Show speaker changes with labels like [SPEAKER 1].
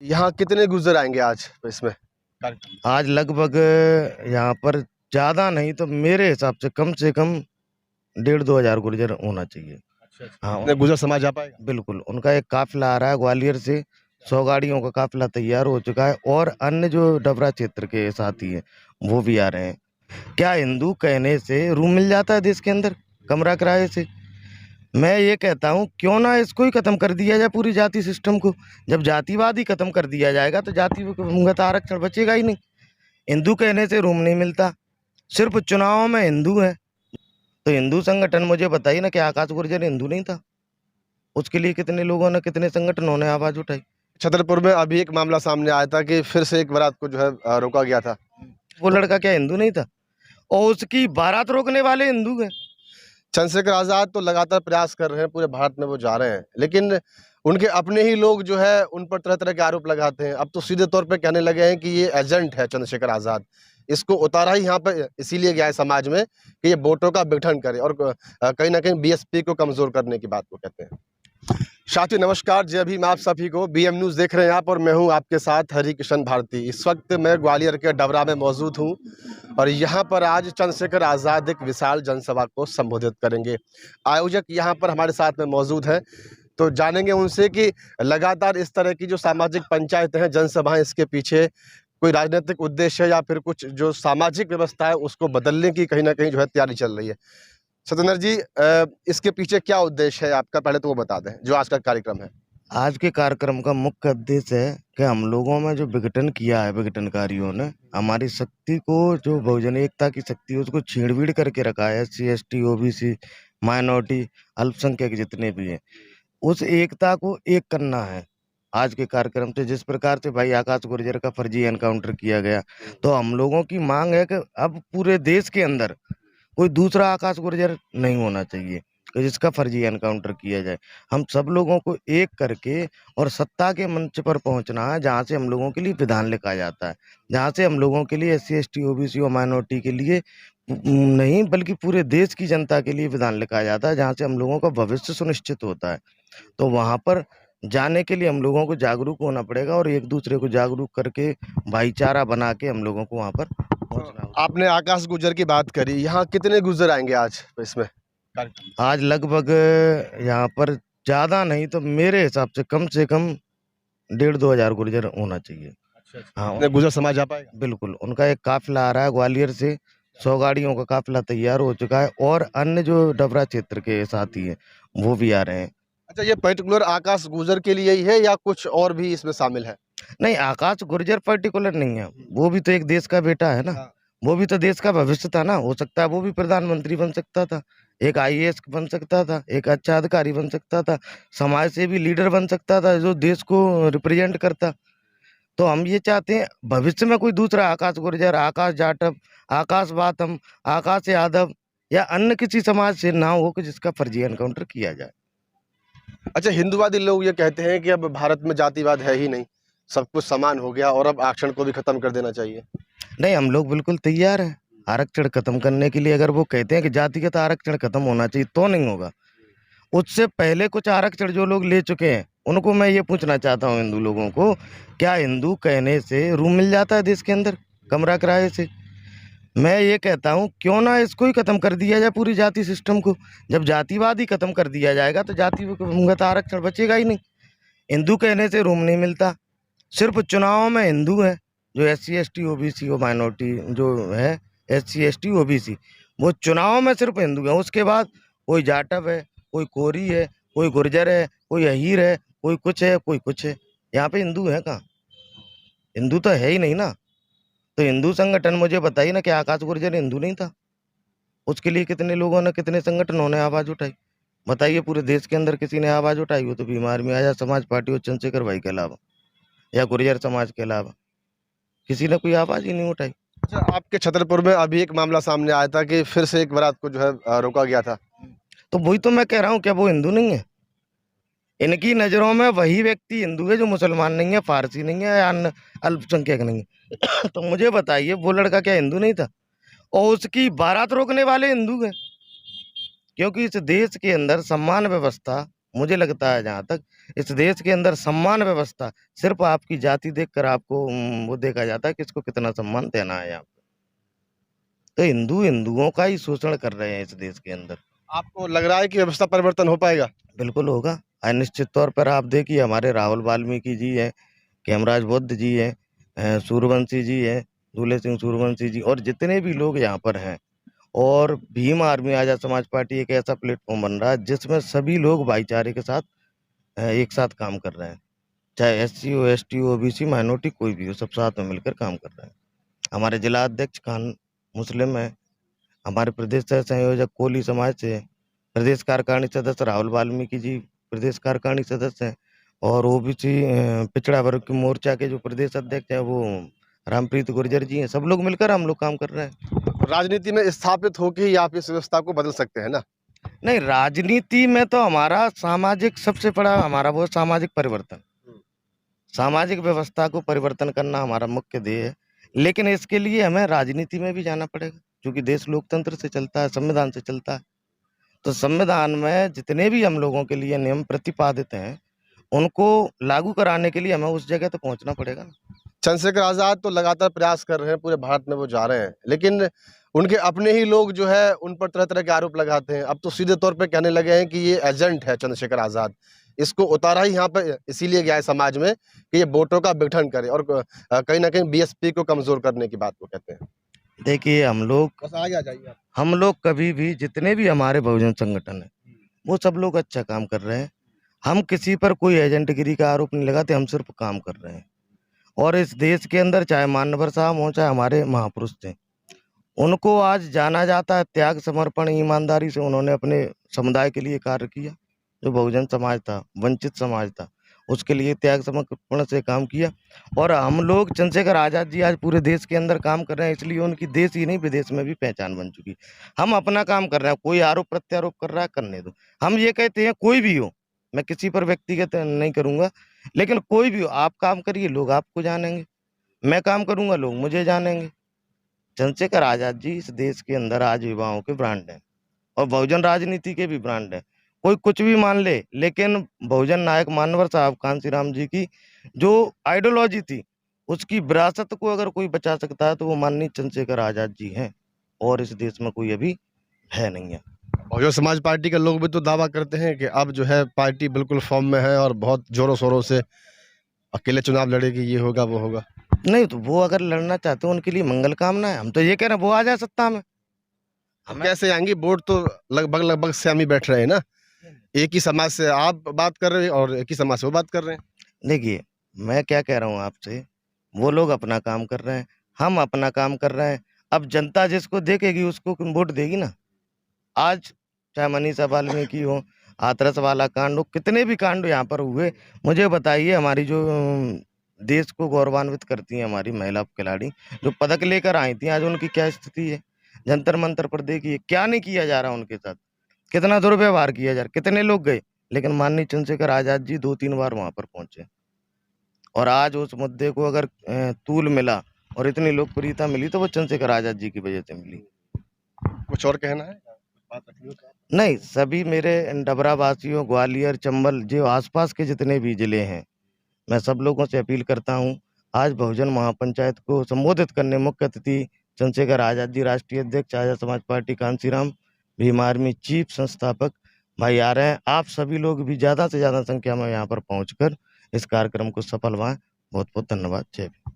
[SPEAKER 1] यहाँ कितने गुजर आएंगे आज इसमें कार्यक्रम?
[SPEAKER 2] आज लगभग यहाँ पर ज़्यादा नहीं तो मेरे हिसाब से कम 1,500-2,000 गुर्जर होना चाहिए।
[SPEAKER 1] अच्छा,
[SPEAKER 2] हाँ,
[SPEAKER 1] इतने गुजर समाज आ पाएगा?
[SPEAKER 2] बिल्कुल। उनका एक काफ़िला आ रहा है ग्वालियर से, 100 गाड़ियों का काफ़िला तैयार हो चुका है और अन्य जो डबरा क्षेत्र के साथी हैं, वो भी आ रहे हैं। क्या हिंदू कहने से रूम मिल जाता है देश के अंदर, कमरा किराए से? मैं ये कहता हूँ क्यों ना इसको ही खत्म कर दिया जाए, पूरी जाति सिस्टम को। जब जातिवाद ही खत्म कर दिया जाएगा तो जातिगत आरक्षण बचेगा ही नहीं। हिंदू कहने से रूम नहीं मिलता, सिर्फ चुनाव में हिंदू है तो हिंदू संगठन मुझे बताइए ना कि आकाश गुर्जर हिंदू नहीं था? उसके लिए कितने लोगों ने, कितने संगठनों ने आवाज उठाई।
[SPEAKER 1] छतरपुर में अभी एक मामला सामने आया था कि फिर से एक बारात को जो है रोका गया था।
[SPEAKER 2] वो
[SPEAKER 1] तो
[SPEAKER 2] लड़का क्या हिंदू नहीं था? और उसकी बारात रोकने वाले हिंदू हैं।
[SPEAKER 1] चंद्रशेखर आजाद तो लगातार प्रयास कर रहे हैं, पूरे भारत में वो जा रहे हैं, लेकिन उनके अपने ही लोग जो है उन पर तरह तरह के आरोप लगाते हैं। अब तो सीधे तौर पे कहने लगे हैं कि ये एजेंट है चंद्रशेखर आजाद, इसको उतारा ही यहाँ पे इसीलिए गया है समाज में कि ये वोटों का विघटन करे और कहीं ना कहीं बीएसपी को कमजोर करने की बात को कहते हैं। साथियों नमस्कार, जय भीम आप सभी को। बीएम न्यूज़ देख रहे हैं आप और मैं हूं आपके साथ हरि किशन भारती। इस वक्त मैं ग्वालियर के डबरा में मौजूद हूं और यहां पर आज चंद्रशेखर आज़ाद एक विशाल जनसभा को संबोधित करेंगे। आयोजक यहां पर हमारे साथ में मौजूद हैं, तो जानेंगे उनसे कि लगातार इस तरह की जो सामाजिक पंचायतें हैं, जनसभाएं, इसके पीछे कोई राजनीतिक उद्देश्य है या फिर कुछ जो सामाजिक व्यवस्था है उसको बदलने की कहीं ना कहीं जो है तैयारी चल रही है। सत्येंद्र जी, इसके पीछे क्या उद्देश्य है आपका, पहले तो वो बता दें जो आज का कार्यक्रम है।
[SPEAKER 2] आज के कार्यक्रम का मुख्य उद्देश्य है कि हम लोगों में जो विघटन किया है विघटनकारियों ने, हमारी शक्ति को, जो बहुजन एकता की शक्ति है उसको छीड़-बीड़ करके रखा है। SC, ST, OBC, माइनॉरिटी, अल्पसंख्यक जितने भी हैं, उस एकता को एक करना है। आज के कार्यक्रम से जिस प्रकार से भाई आकाश गुर्जर का फर्जी एनकाउंटर किया गया, तो हम लोगों की मांग है कि अब पूरे देश के अंदर कोई दूसरा आकाश गुर्जर नहीं होना चाहिए कि जिसका फर्जी एनकाउंटर किया जाए। हम सब लोगों को एक करके और सत्ता के मंच पर पहुंचना है, जहां से हम लोगों के लिए विधान लिखा जाता है, जहां से हम लोगों के लिए SC, ST, OBC और माइनॉरिटी के लिए नहीं बल्कि पूरे देश की जनता के लिए विधान लिखा जाता है, जहां से हम लोगों का भविष्य सुनिश्चित होता है। तो वहां पर जाने के लिए हम लोगों को जागरूक होना पड़ेगा और एक दूसरे को जागरूक करके भाईचारा बना के हम लोगों को वहां पर पहुंचना होगा।
[SPEAKER 1] आपने आकाश गुर्जर की बात करी, यहाँ कितने गुर्जर आएंगे आज इसमें कार्यक्रम?
[SPEAKER 2] आज लगभग यहाँ पर ज़्यादा नहीं तो मेरे हिसाब से कम 1,500-2,000 गुर्जर होना चाहिए। हाँ,
[SPEAKER 1] इतने गुर्जर समाज आ पाएगा?
[SPEAKER 2] बिल्कुल। उनका एक काफ़िला आ रहा है ग्वालियर से, 100 गाड़ियों का काफ़िला तैयार हो चुका है और अन्य जो डबरा क्षेत्र के साथी हैं, वो भी आ रहे हैं।
[SPEAKER 1] अच्छा, ये पर्टिकुलर आकाश गुर्जर के लिए ही है या कुछ और भी इसमें शामिल है?
[SPEAKER 2] नहीं, आकाश गुर्जर पर्टिकुलर नहीं है, वो भी तो एक देश का बेटा है ना,
[SPEAKER 1] हाँ।
[SPEAKER 2] वो भी तो देश का भविष्य था ना, हो सकता है वो भी प्रधानमंत्री बन सकता था, एक IAS बन सकता था, एक अच्छा अधिकारी बन सकता था, समाज सेवी लीडर बन सकता था जो देश को रिप्रेजेंट करता। तो हम ये चाहते हैं भविष्य में कोई दूसरा आकाश गुर्जर, आकाश जाटव, आकाश बाथम, आकाश यादव या अन्य किसी समाज से ना हो कि जिसका फर्जी एनकाउंटर किया जाए।
[SPEAKER 1] अच्छा, हिंदुवादी लोग ये कहते हैं कि अब भारत में जातिवाद है ही नहीं, सब कुछ समान हो गया और अब आरक्षण को भी खत्म कर देना चाहिए।
[SPEAKER 2] नहीं, हम लोग बिल्कुल तैयार हैं आरक्षण खत्म करने के लिए। अगर वो कहते हैं कि जातिगत आरक्षण खत्म होना चाहिए तो नहीं होगा। उससे पहले कुछ आरक्षण जो लोग ले चुके हैं उनको मैं ये पूछना चाहता हूँ हिंदू लोगों को, क्या हिंदू कहने से रूम मिल जाता है देश के अंदर, कमरा किराए से? मैं ये कहता हूँ क्यों ना इसको ही खत्म कर दिया जाए, पूरी जाति सिस्टम को। जब जातिवाद ही खत्म कर दिया जाएगा तो जातिगत आरक्षण बचेगा ही नहीं। हिंदू कहने से रूम नहीं मिलता, सिर्फ चुनाव में हिंदू है जो SC, ST, OBC और माइनॉरिटी जो है, SC, ST, OBC, वो चुनाव में सिर्फ हिंदू है। उसके बाद कोई जाटव है, कोई कोरी है, कोई गुर्जर है, कोई अहीर है, कोई कुछ है, कोई कुछ है। यहाँ पे हिंदू है कहाँ? हिंदू तो है ही नहीं ना। तो हिंदू संगठन मुझे बताइए ना कि आकाश गुर्जर हिंदू नहीं था? उसके लिए कितने लोगों ने, कितने संगठनों ने आवाज उठाई? बताइए, पूरे देश के अंदर किसी ने आवाज उठाई हो तो बीमार में आजाद समाज पार्टी और चंद्रशेखर भाई के अलावा या गुर्जर समाज के अलावा किसी ने कोई आवाज ही नहीं उठाई।
[SPEAKER 1] अच्छा, आपके छतरपुर में अभी एक मामला सामने आया था कि फिर से एक बारात को जो है रोका गया था।
[SPEAKER 2] तो वही तो मैं कह रहा हूँ, क्या वो हिंदू नहीं है? इनकी नजरों में वही व्यक्ति हिंदू है जो मुसलमान नहीं है, फारसी नहीं है या अन्य अल्पसंख्यक नहीं है। तो मुझे बताइए वो लड़का क्या हिंदू नहीं था? और उसकी बारात रोकने वाले हिंदू हैं, क्योंकि इस देश के अंदर सम्मान व्यवस्था मुझे लगता है जहाँ तक इस देश के अंदर सम्मान व्यवस्था सिर्फ आपकी जाति देखकर आपको वो देखा जाता है कि इसको कितना सम्मान देना है यहाँ पे। तो हिंदू हिंदुओं का ही शोषण कर रहे हैं इस देश के अंदर।
[SPEAKER 1] आपको लग रहा है कि व्यवस्था परिवर्तन हो पाएगा?
[SPEAKER 2] बिल्कुल होगा। निश्चित तौर पर आप देखिए हमारे राहुल वाल्मीकि जी हैं, खेमराज बुद्ध जी हैं, सूर्यवंशी जी हैं, दूल्हे सिंह सूर्यवंशी जी और जितने भी लोग यहाँ पर हैं। और भीम आर्मी आज़ाद समाज पार्टी एक ऐसा प्लेटफॉर्म बन रहा है जिसमें सभी लोग भाईचारे के साथ एक साथ काम कर रहे हैं। चाहे एससी हो, एसटी हो, ओबीसी, माइनॉरिटी कोई भी हो, सब साथ में मिलकर काम कर रहे हैं। हमारे जिला अध्यक्ष खान मुस्लिम है, हमारे प्रदेश सह संयोजक कोली समाज से है, प्रदेश कार्यकारिणी सदस्य राहुल वाल्मीकि जी प्रदेश कार्यकारिणी सदस्य हैं और ओबीसी पिछड़ा वर्ग के मोर्चा के जो प्रदेश अध्यक्ष हैं वो रामप्रीत गुर्जर जी हैं। सब लोग मिलकर हम लोग काम कर रहे हैं।
[SPEAKER 1] राजनीति में स्थापित होके ही आप इस व्यवस्था को बदल सकते हैं ना?
[SPEAKER 2] नहीं, राजनीति में तो हमारा सामाजिक सबसे बड़ा हमारा वो सामाजिक परिवर्तन, सामाजिक व्यवस्था को परिवर्तन करना हमारा मुख्य ध्येय है। लेकिन इसके लिए हमें राजनीति में भी जाना पड़ेगा क्योंकि देश लोकतंत्र से चलता है, संविधान से चलता है। तो संविधान में जितने भी हम लोगों के लिए नियम प्रतिपादित हैं, उनको लागू कराने के लिए हमें उस जगह तो पहुंचना पड़ेगा ना।
[SPEAKER 1] चंद्रशेखर आजाद तो लगातार प्रयास कर रहे हैं, पूरे भारत में वो जा रहे हैं, लेकिन उनके अपने ही लोग जो है उन पर तरह तरह के आरोप लगाते हैं। अब तो सीधे तौर पे कहने लगे हैं कि ये एजेंट है चंद्रशेखर आजाद, इसको उतारा ही यहाँ पे इसीलिए गया है समाज में कि ये वोटों का विघटन करे और कहीं ना कहीं बीएसपी को कमजोर करने की बात को कहते हैं।
[SPEAKER 2] देखिए
[SPEAKER 1] बस आगे आ जाइए आप।
[SPEAKER 2] हम लोग कभी भी जितने भी हमारे बहुजन संगठन है वो सब लोग अच्छा काम कर रहे हैं। हम किसी पर कोई एजेंटगिरी का आरोप नहीं लगाते, हम सिर्फ काम कर रहे हैं। और इस देश के अंदर चाहे मान्यवर साहब हों चाहे हमारे महापुरुष थे, उनको आज जाना जाता है त्याग समर्पण ईमानदारी से उन्होंने अपने समुदाय के लिए कार्य किया। जो बहुजन समाज था, वंचित समाज था, उसके लिए त्याग समर्पण से काम किया। और हम लोग चंद्रशेखर आज़ाद जी आज पूरे देश के अंदर काम कर रहे हैं, इसलिए उनकी देश ही नहीं विदेश में भी पहचान बन चुकी। हम अपना काम कर रहे हैं, कोई आरोप प्रत्यारोप कर रहा है करने दो। हम ये कहते हैं कोई भी हो, मैं किसी पर व्यक्तिगत नहीं करूँगा, लेकिन कोई भी हो आप काम करिए, लोग आपको जानेंगे। मैं काम करूँगा, लोग मुझे जानेंगे। चंद्रशेखर आज़ाद जी इस देश के अंदर आज युवाओं के ब्रांड हैं और बहुजन राजनीति के भी ब्रांड हैं। कोई कुछ भी मान ले, लेकिन बहुजन नायक मानवर साहब कांशीराम जी की जो आइडियोलॉजी थी, उसकी विरासत को अगर कोई बचा सकता है तो वो माननीय चंद्रशेखर आज़ाद जी हैं और इस देश में कोई अभी है नहीं है।
[SPEAKER 1] बहुजन समाज पार्टी के लोग भी तो दावा करते हैं कि अब जो है पार्टी बिल्कुल फॉर्म में है और बहुत जोरों शोरों से अकेले चुनाव लड़ेगी, ये होगा वो होगा।
[SPEAKER 2] नहीं तो वो अगर लड़ना चाहते हो उनके लिए मंगल कामना है। हम तो ये कह रहे हैं वो आ जाए सत्ता में।
[SPEAKER 1] हम कैसे आएंगे? वोट तो लगभग लगभग सेम ही बैठ रहे हैं ना, एक ही समाज से आप बात कर रहे हैं और एक ही समाज से वो बात कर रहे हैं।
[SPEAKER 2] देखिए, मैं क्या कह रहा हूँ आपसे, वो लोग अपना काम कर रहे हैं, हम अपना काम कर रहे हैं। अब जनता जिसको देखेगी उसको वोट देगी ना। आज चाहे मनीषा वाल्मीकि हो, हाथरस वाला कांड हो, कितने भी कांड यहाँ पर हुए, मुझे बताइए हमारी जो देश को गौरवान्वित करती हैं हमारी महिला खिलाड़ी जो पदक लेकर आई थी, आज उनकी क्या स्थिति है? जंतर मंतर पर देखिए क्या नहीं किया जा रहा उनके साथ, कितना दुर्व्यवहार किया जा रहा, कितने लोग गए, लेकिन माननीय चंद्रशेखर आज़ाद जी 2-3 बार वहाँ पर पहुँचे। और आज उस मुद्दे को अगर तूल मिला और इतनी लोकप्रियता मिली तो वो चंद्रशेखर आज़ाद जी की वजह से मिली।
[SPEAKER 1] कुछ और कहना है? बात रखनी हो तो आप।
[SPEAKER 2] नहीं, सभी मेरे डबरा वासियों, ग्वालियर, चंबल जो आसपास के जितने भी जिले हैं, मैं सब लोगों से अपील करता हूँ, आज बहुजन महापंचायत को संबोधित करने मुख्य अतिथि चंद्रशेखर आज़ाद जी, राष्ट्रीय अध्यक्ष आज़ाद समाज party Kanshiram, Bhim army chief संस्थापक भाई आ रहे हैं। आप सभी लोग भी ज़्यादा से ज़्यादा संख्या में यहाँ पर पहुँचकर इस कार्यक्रम को सफल बनाएं। बहुत-बहुत धन्यवाद। जय भीम।